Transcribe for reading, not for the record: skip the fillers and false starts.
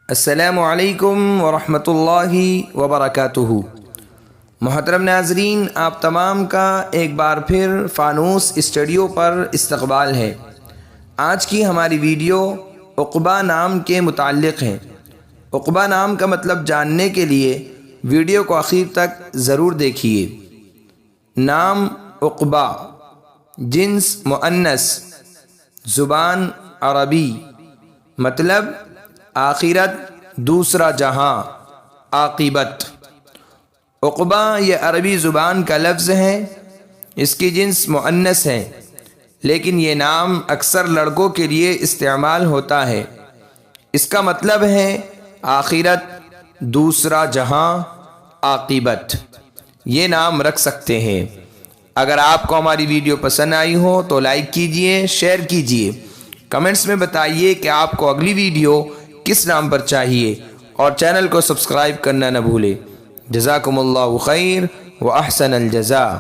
السلام علیکم ورحمۃ اللہ وبرکاتہ۔ محترم ناظرین، آپ تمام کا ایک بار پھر فانوس اسٹوڈیو پر استقبال ہے۔ آج کی ہماری ویڈیو عقبہ نام کے متعلق ہے۔ عقبہ نام کا مطلب جاننے کے لیے ویڈیو کو آخر تک ضرور دیکھیے۔ نام عقبہ، جنس مؤنث، زبان عربی، مطلب آخرت، دوسرا جہاں، عاقبت۔ عقبہ یہ عربی زبان کا لفظ ہے، اس کی جنس مؤنث ہے، لیکن یہ نام اکثر لڑکوں کے لیے استعمال ہوتا ہے۔ اس کا مطلب ہے آخرت، دوسرا جہاں، عاقبت۔ یہ نام رکھ سکتے ہیں۔ اگر آپ کو ہماری ویڈیو پسند آئی ہو تو لائک کیجئے، شیئر کیجئے، کمنٹس میں بتائیے کہ آپ کو اگلی ویڈیو کس نام پر چاہیے، اور چینل کو سبسکرائب کرنا نہ بھولے۔ جزاکم اللہ خیر و احسن الجزاء۔